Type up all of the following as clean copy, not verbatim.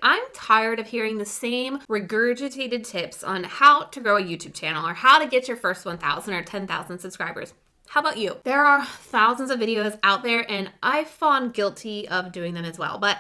I'm tired of hearing the same regurgitated tips on how to grow a YouTube channel or how to get your first 1,000 or 10,000 subscribers. How about you? There are thousands of videos out there and I've fallen guilty of doing them as well, but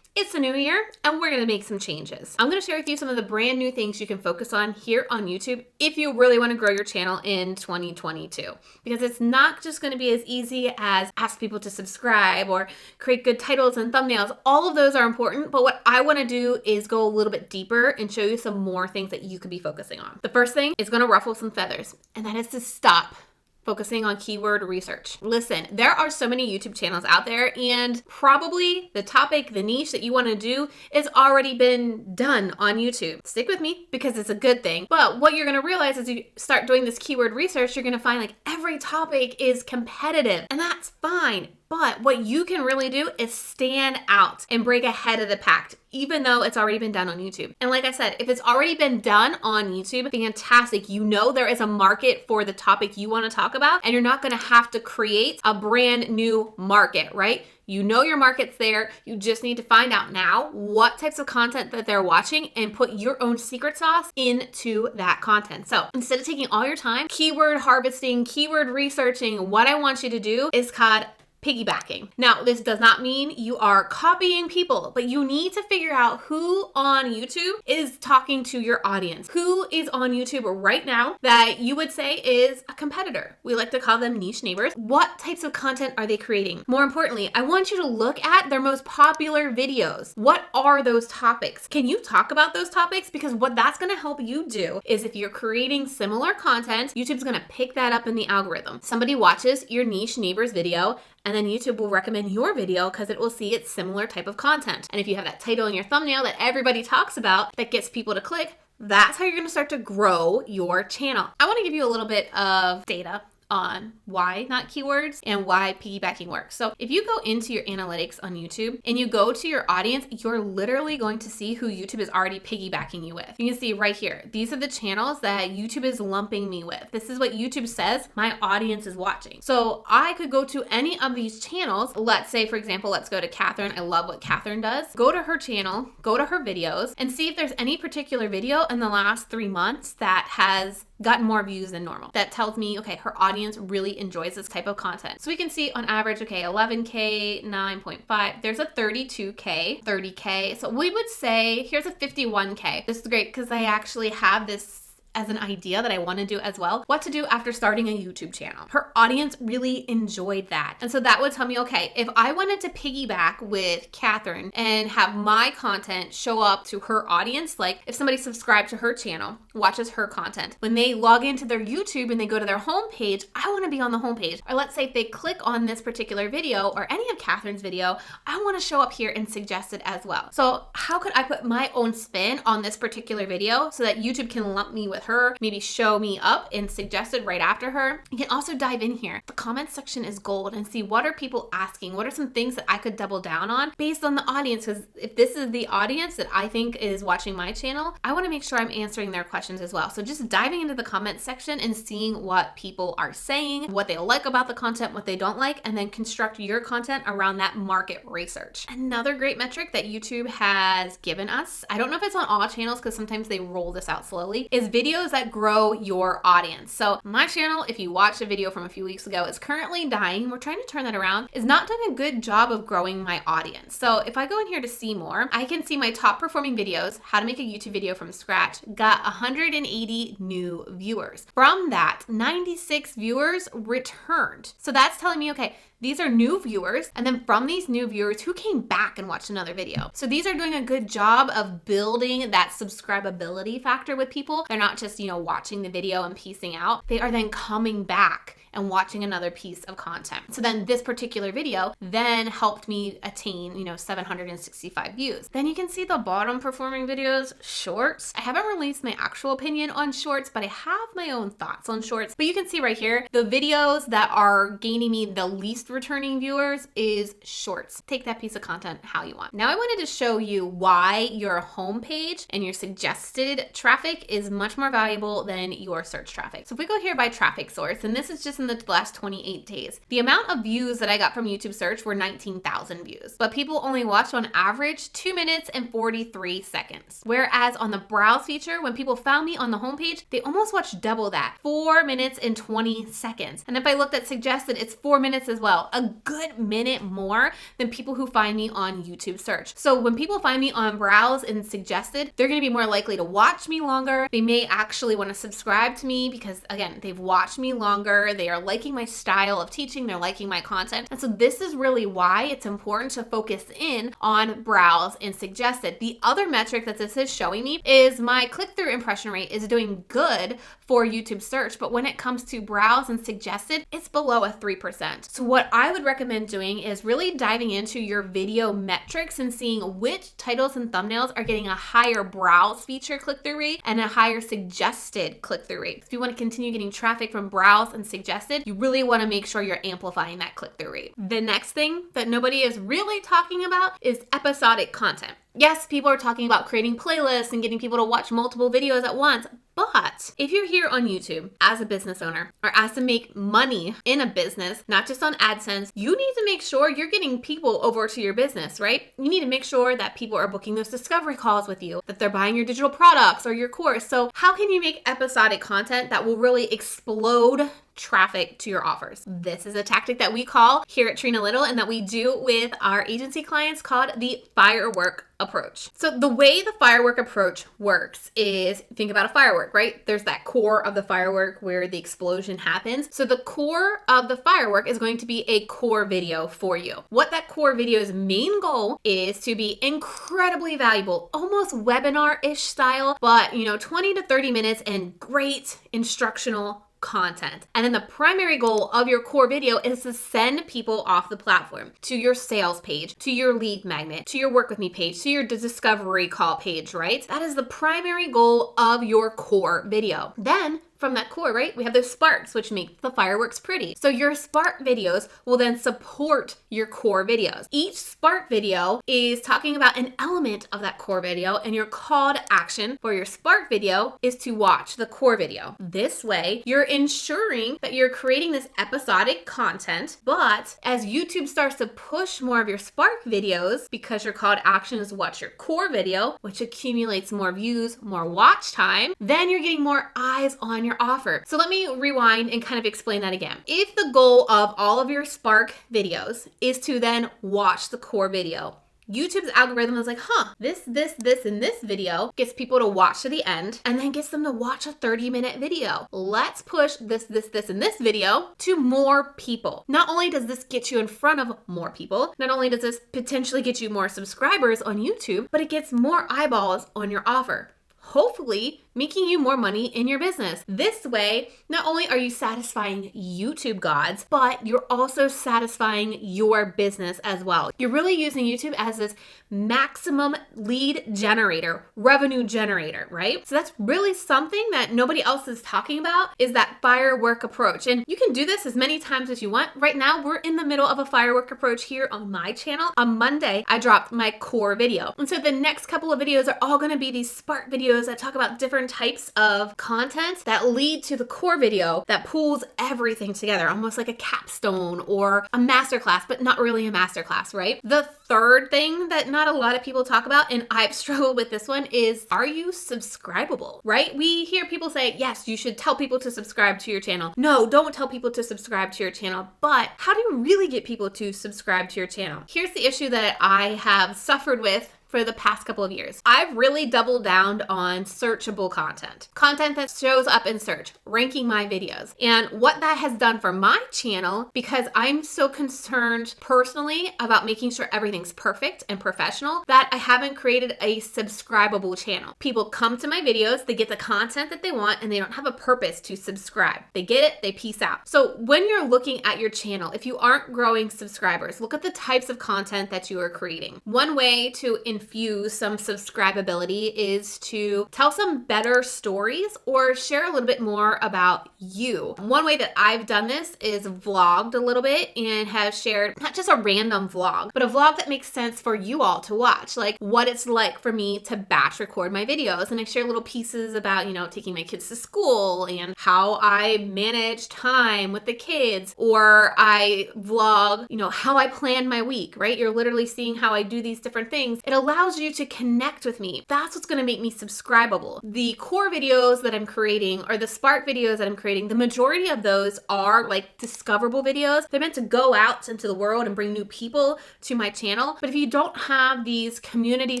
it's a new year and we're gonna make some changes. I'm gonna share with you some of the brand new things you can focus on here on YouTube if you really wanna grow your channel in 2022. Because it's not just gonna be as easy as ask people to subscribe or create good titles and thumbnails. All of those are important, but what I wanna do is go a little bit deeper and show you some more things that you could be focusing on. The first thing is gonna ruffle some feathers, and that is to stop focusing on keyword research. Listen, there are so many YouTube channels out there and probably the topic, the niche that you want to do is already been done on YouTube. Stick with me because it's a good thing. But what you're going to realize as you start doing this keyword research, you're going to find like every topic is competitive, and that's fine. But what you can really do is stand out and break ahead of the pack, even though it's already been done on YouTube. And like I said, if it's already been done on YouTube, fantastic. You know there is a market for the topic you want to talk about, and you're not going to have to create a brand new market, right? You know your market's there. You just need to find out now what types of content that they're watching and put your own secret sauce into that content. So instead of taking all your time keyword harvesting, keyword researching, what I want you to do is called piggybacking. Now, this does not mean you are copying people, but you need to figure out who on YouTube is talking to your audience. Who is on YouTube right now that you would say is a competitor? We like to call them niche neighbors. What types of content are they creating? More importantly, I want you to look at their most popular videos. What are those topics? Can you talk about those topics? Because what that's going to help you do is if you're creating similar content, YouTube's going to pick that up in the algorithm. Somebody watches your niche neighbors video, and then YouTube will recommend your video because it will see it's similar type of content. And if you have that title in your thumbnail that everybody talks about that gets people to click, that's how you're gonna start to grow your channel. I wanna give you a little bit of data on why not keywords and why piggybacking works. So if you go into your analytics on YouTube and you go to your audience, you're literally going to see who YouTube is already piggybacking you with. You can see right here, these are the channels that YouTube is lumping me with. This is what YouTube says my audience is watching. So I could go to any of these channels. Let's say, for example, let's go to Catherine. I love what Catherine does. Go to her channel, go to her videos, and see if there's any particular video in the last 3 months that has gotten more views than normal. That tells me, okay, her audience really enjoys this type of content. So we can see on average, okay, 11K, 9.5, there's a 32K, 30K. So we would say, here's a 51K. This is great because I actually have this as an idea that I want to do as well. What to do after starting a YouTube channel. Her audience really enjoyed that. And so that would tell me, okay, if I wanted to piggyback with Catherine and have my content show up to her audience, like if somebody subscribed to her channel, watches her content, when they log into their YouTube and they go to their homepage, I want to be on the homepage. Or let's say if they click on this particular video or any of Catherine's video, I want to show up here and suggest it as well. So how could I put my own spin on this particular video so that YouTube can lump me with her, maybe show me up and suggest it right after her? You can also dive in here. The comment section is gold and see what are people asking? What are some things that I could double down on based on the audience? Because if this is the audience that I think is watching my channel, I want to make sure I'm answering their questions as well. So just diving into the comment section and seeing what people are saying, what they like about the content, what they don't like, and then construct your content around that market research. Another great metric that YouTube has given us, I don't know if it's on all channels because sometimes they roll this out slowly, is videos that grow your audience. So my channel, if you watched a video from a few weeks ago, is currently dying. We're trying to turn that around. Is not doing a good job of growing my audience. So if I go in here to see more, I can see my top performing videos, how to make a YouTube video from scratch, got 180 new viewers. From that, 96 viewers returned. So that's telling me, okay, these are new viewers, and then from these new viewers who came back and watched another video. So these are doing a good job of building that subscribability factor with people. They're not just, watching the video and piecing out. They are then coming back and watching another piece of content. So then this particular video then helped me attain, 765 views. Then you can see the bottom performing videos, shorts. I haven't released my actual opinion on shorts, but I have my own thoughts on shorts. But you can see right here, the videos that are gaining me the least returning viewers is shorts. Take that piece of content how you want. Now I wanted to show you why your homepage and your suggested traffic is much more valuable than your search traffic. So if we go here by traffic source, and this is just just in the last 28 days. The amount of views that I got from YouTube search were 19,000 views, but people only watched on average 2 minutes and 43 seconds. Whereas on the browse feature, when people found me on the homepage, they almost watched double that, 4 minutes and 20 seconds. And if I looked at suggested, it's 4 minutes as well, a good minute more than people who find me on YouTube search. So when people find me on browse and suggested, they're going to be more likely to watch me longer. They may actually want to subscribe to me because, again, they've watched me longer. They are liking my style of teaching. They're liking my content. And so this is really why it's important to focus in on browse and suggested. The other metric that this is showing me is my click-through impression rate is doing good for YouTube search, but when it comes to browse and suggested, it's below a 3%. So what I would recommend doing is really diving into your video metrics and seeing which titles and thumbnails are getting a higher browse feature click-through rate and a higher suggested click-through rate. If you want to continue getting traffic from browse and suggested, you really want to make sure you're amplifying that click-through rate. The next thing that nobody is really talking about is episodic content. Yes, people are talking about creating playlists and getting people to watch multiple videos at once, but if you're here on YouTube as a business owner or as to make money in a business, not just on AdSense, you need to make sure you're getting people over to your business, right? You need to make sure that people are booking those discovery calls with you, that they're buying your digital products or your course. So how can you make episodic content that will really explode traffic to your offers? This is a tactic that we call here at Trina Little and that we do with our agency clients called the firework approach. So the way the firework approach works is, think about a firework, right? There's that core of the firework where the explosion happens. So the core of the firework is going to be a core video for you. What that core video's main goal is to be incredibly valuable, almost webinar-ish style, but 20 to 30 minutes and great instructional content. And then the primary goal of your core video is to send people off the platform to your sales page, to your lead magnet, to your work with me page, to your discovery call page, right? That is the primary goal of your core video. Then from that core, right, we have those sparks, which make the fireworks pretty. So your spark videos will then support your core videos. Each spark video is talking about an element of that core video, and your call to action for your spark video is to watch the core video. This way, you're ensuring that you're creating this episodic content, but as YouTube starts to push more of your spark videos, because your call to action is watch your core video, which accumulates more views, more watch time, then you're getting more eyes on your offer. So let me rewind and kind of explain that again. If the goal of all of your spark videos is to then watch the core video, YouTube's algorithm is like, this, and this video gets people to watch to the end and then gets them to watch a 30-minute video. Let's push this, and this video to more people. Not only does this get you in front of more people, not only does this potentially get you more subscribers on YouTube, but it gets more eyeballs on your offer, hopefully making you more money in your business. This way, not only are you satisfying YouTube gods, but you're also satisfying your business as well. You're really using YouTube as this maximum lead generator, revenue generator, right? So that's really something that nobody else is talking about, is that firework approach. And you can do this as many times as you want. Right now, we're in the middle of a firework approach here on my channel. On Monday, I dropped my core video. And so the next couple of videos are all gonna be these spark videos that talk about different types of content that lead to the core video that pulls everything together, almost like a capstone or a masterclass, but not really a masterclass, right? The third thing that not a lot of people talk about, and I've struggled with this one, is, are you subscribable, right? We hear people say, yes, you should tell people to subscribe to your channel. No, don't tell people to subscribe to your channel. But how do you really get people to subscribe to your channel? Here's the issue that I have suffered with for the past couple of years. I've really doubled down on searchable content that shows up in search, ranking my videos. And what that has done for my channel, because I'm so concerned personally about making sure everything's perfect and professional, that I haven't created a subscribable channel. People come to my videos, they get the content that they want, and they don't have a purpose to subscribe. They get it, they peace out. So when you're looking at your channel, if you aren't growing subscribers, look at the types of content that you are creating. One way to infuse some subscribability is to tell some better stories or share a little bit more about you. One way that I've done this is vlogged a little bit and have shared not just a random vlog, but a vlog that makes sense for you all to watch, like what it's like for me to batch record my videos. And I share little pieces about, taking my kids to school and how I manage time with the kids, or I vlog, how I plan my week, right? You're literally seeing how I do these different things. It allows you to connect with me. That's what's going to make me subscribable. The core videos that I'm creating or the Spark videos that I'm creating, the majority of those are like discoverable videos. They're meant to go out into the world and bring new people to my channel. But if you don't have these community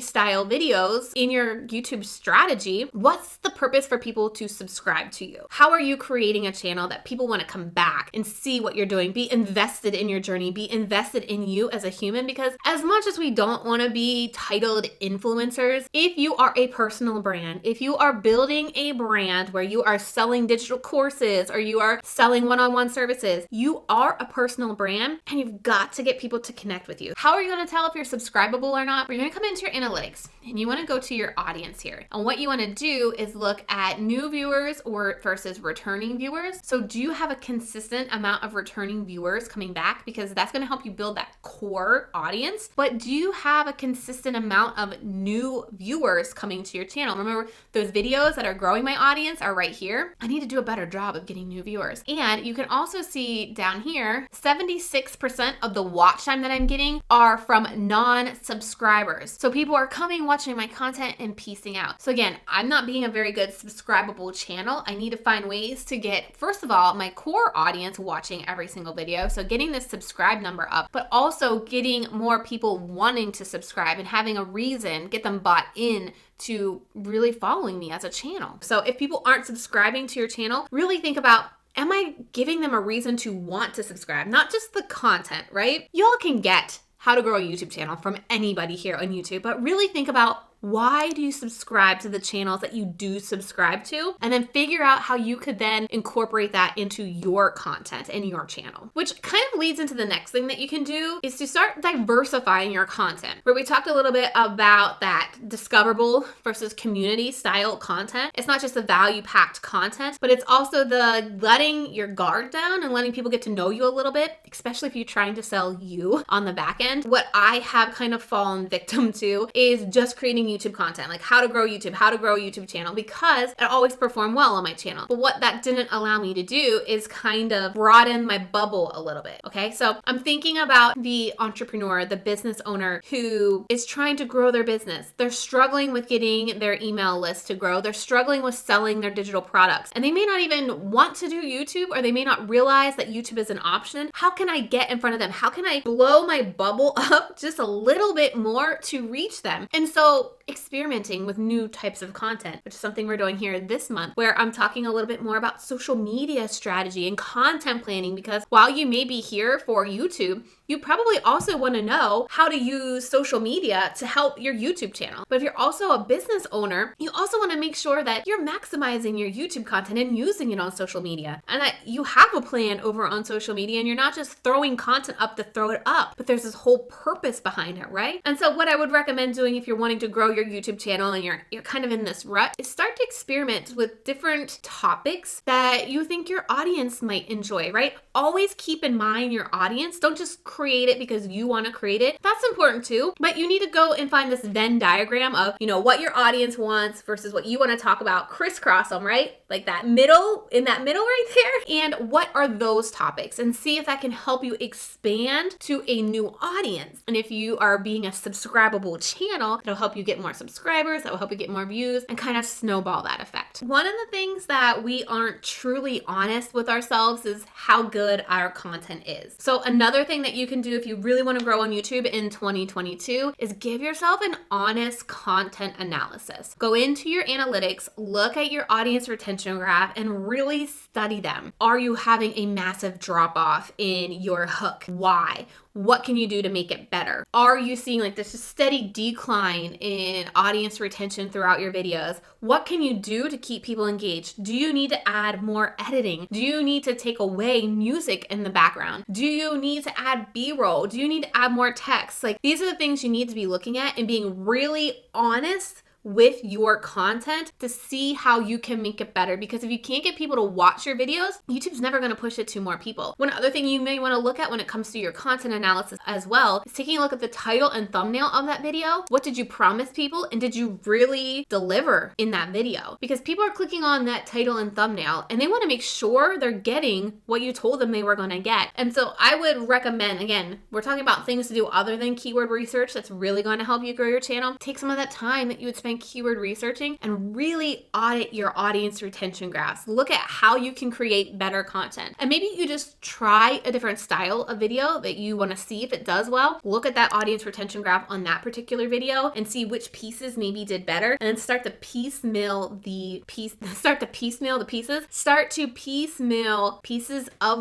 style videos in your YouTube strategy, what's the purpose for people to subscribe to you? How are you creating a channel that people want to come back and see what you're doing, be invested in your journey, be invested in you as a human? Because as much as we don't want to be titled influencers, if you are a personal brand, if you are building a brand where you are selling digital courses or you are selling one-on-one services, you are a personal brand and you've got to get people to connect with you. How are you going to tell if you're subscribable or not? You're going to come into your analytics and you want to go to your audience here. And what you want to do is look at new viewers or versus returning viewers. So do you have a consistent amount of returning viewers coming back? Because that's going to help you build that core audience. But do you have a consistent amount of new viewers coming to your channel? Remember, those videos that are growing my audience are right here. I need to do a better job of getting new viewers. And you can also see down here, 76% of the watch time that I'm getting are from non-subscribers. So people are coming, watching my content and piecing out. So again, I'm not being a very good subscribable channel. I need to find ways to get, first of all, my core audience watching every single video. So getting this subscribe number up, but also getting more people wanting to subscribe and having a reason, get them bought in to really following me as a channel. So if people aren't subscribing to your channel, really think about, am I giving them a reason to want to subscribe? Not just the content, right? Y'all can get how to grow a YouTube channel from anybody here on YouTube, but really think about, why do you subscribe to the channels that you do subscribe to? And then figure out how you could then incorporate that into your content and your channel. Which kind of leads into the next thing that you can do is to start diversifying your content. Where we talked a little bit about that discoverable versus community style content. It's not just the value-packed content, but it's also the letting your guard down and letting people get to know you a little bit, especially if you're trying to sell you on the back end. What I have kind of fallen victim to is just creating YouTube content, like how to grow YouTube, how to grow a YouTube channel, because it always performed well on my channel. But what that didn't allow me to do is kind of broaden my bubble a little bit. Okay, so I'm thinking about the entrepreneur, the business owner who is trying to grow their business. They're struggling with getting their email list to grow. They're struggling with selling their digital products, and they may not even want to do YouTube, or they may not realize that YouTube is an option. How can I get in front of them? How can I blow my bubble up just a little bit more to reach them? And so experimenting with new types of content, which is something we're doing here this month, where I'm talking a little bit more about social media strategy and content planning, because while you may be here for YouTube, you probably also want to know how to use social media to help your YouTube channel. But if you're also a business owner, you also want to make sure that you're maximizing your YouTube content and using it on social media, and that you have a plan over on social media and you're not just throwing content up to throw it up, but there's this whole purpose behind it, right? And so what I would recommend doing if you're wanting to grow your YouTube channel and you're kind of in this rut is start to experiment with different topics that you think your audience might enjoy, right? Always keep in mind your audience. Don't just create it because you want to create it. That's important too, but you need to go and find this Venn diagram of, what your audience wants versus what you want to talk about, crisscross them, right? Like that middle, in that middle right there. And what are those topics? And see if that can help you expand to a new audience. And if you are being a subscribable channel, it'll help you get more subscribers, that will help you get more views, and kind of snowball that effect. One of the things that we aren't truly honest with ourselves is how good our content is. So another thing that you can do if you really want to grow on YouTube in 2022 is give yourself an honest content analysis. Go into your analytics, look at your audience retention graph, and really study them. Are you having a massive drop off in your hook? Why? What can you do to make it better? Are you seeing like this steady decline in audience retention throughout your videos? What can you do to keep people engaged? Do you need to add more editing? Do you need to take away music in the background? Do you need to add B-roll? Do you need to add more text? Like, these are the things you need to be looking at and being really honest with your content to see how you can make it better. Because if you can't get people to watch your videos, YouTube's never going to push it to more people. One other thing you may want to look at when it comes to your content analysis as well is taking a look at the title and thumbnail of that video. What did you promise people, and did you really deliver in that video? Because people are clicking on that title and thumbnail and they want to make sure they're getting what you told them they were going to get. And so I would recommend, again, we're talking about things to do other than keyword research that's really going to help you grow your channel. Take some of that time that you would spend keyword researching and really audit your audience retention graphs. Look at how you can create better content. And maybe you just try a different style of video that you want to see if it does well. Look at that audience retention graph on that particular video and see which pieces maybe did better, and then start to piecemeal the pieces of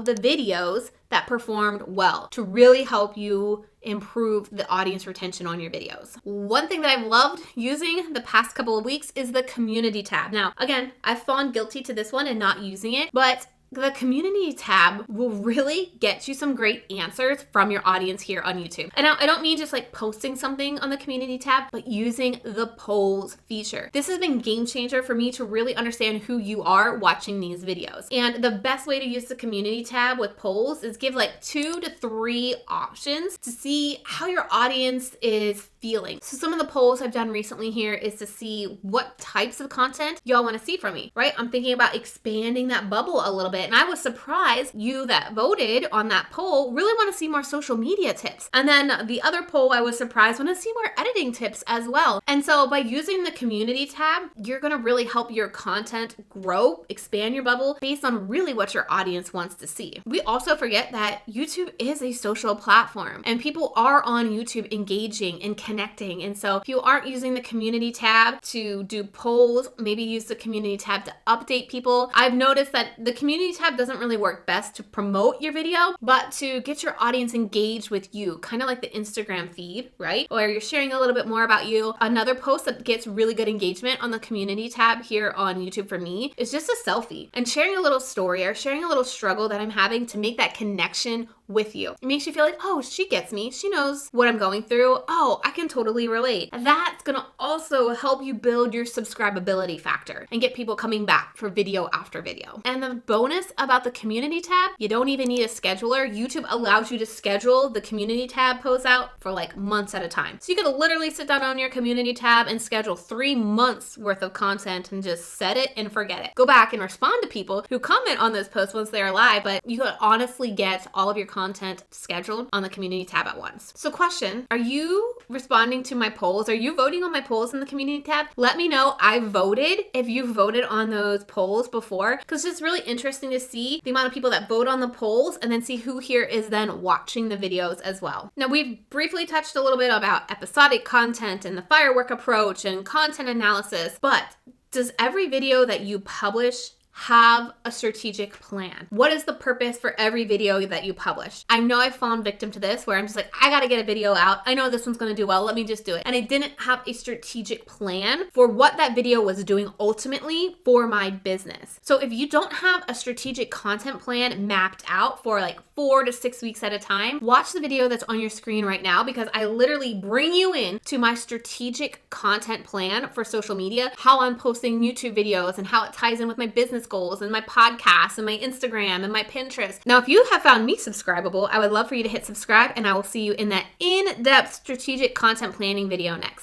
the videos that performed well to really help you improve the audience retention on your videos. One thing that I've loved using the past couple of weeks is the community tab. Now, again, I've fallen guilty to this one and not using it, but the community tab will really get you some great answers from your audience here on YouTube. And now I don't mean just like posting something on the community tab, but using the polls feature. This has been game changer for me to really understand who you are watching these videos. And the best way to use the community tab with polls is give like 2 to 3 options to see how your audience is feeling. So some of the polls I've done recently here is to see what types of content y'all want to see from me, right? I'm thinking about expanding that bubble a little bit. And I was surprised you that voted on that poll really want to see more social media tips. And then the other poll, I was surprised want to see more editing tips as well. And so by using the community tab, you're going to really help your content grow, expand your bubble based on really what your audience wants to see. We also forget that YouTube is a social platform and people are on YouTube engaging and connecting. And so if you aren't using the community tab to do polls, maybe use the community tab to update people. I've noticed that the community tab doesn't really work best to promote your video, but to get your audience engaged with you, kind of like the Instagram feed, right? Where you're sharing a little bit more about you. Another post that gets really good engagement on the community tab here on YouTube for me is just a selfie and sharing a little story or sharing a little struggle that I'm having to make that connection with you. It makes you feel like, oh, she gets me. She knows what I'm going through. Oh, I can totally relate. That's gonna also help you build your subscribability factor and get people coming back for video after video. And the bonus about the community tab, you don't even need a scheduler. YouTube allows you to schedule the community tab posts out for like months at a time. So you could literally sit down on your community tab and schedule 3 months worth of content and just set it and forget it. Go back and respond to people who comment on those posts once they're live, but you could honestly get all of your content scheduled on the community tab at once. So question, are you responding to my polls? Are you voting on my polls in the community tab? Let me know I voted if you voted on those polls before, because it's really interesting to see the amount of people that vote on the polls and then see who here is then watching the videos as well. Now we've briefly touched a little bit about episodic content and the firework approach and content analysis, but does every video that you publish have a strategic plan? What is the purpose for every video that you publish? I know I've fallen victim to this where I'm just like, I gotta get a video out. I know this one's gonna do well. Let me just do it. And I didn't have a strategic plan for what that video was doing ultimately for my business. So if you don't have a strategic content plan mapped out for like 4 to 6 weeks at a time, watch the video that's on your screen right now, because I literally bring you in to my strategic content plan for social media, how I'm posting YouTube videos and how it ties in with my business goals and my podcast and my Instagram and my Pinterest. Now, if you have found me subscribable, I would love for you to hit subscribe, and I will see you in that in-depth strategic content planning video next.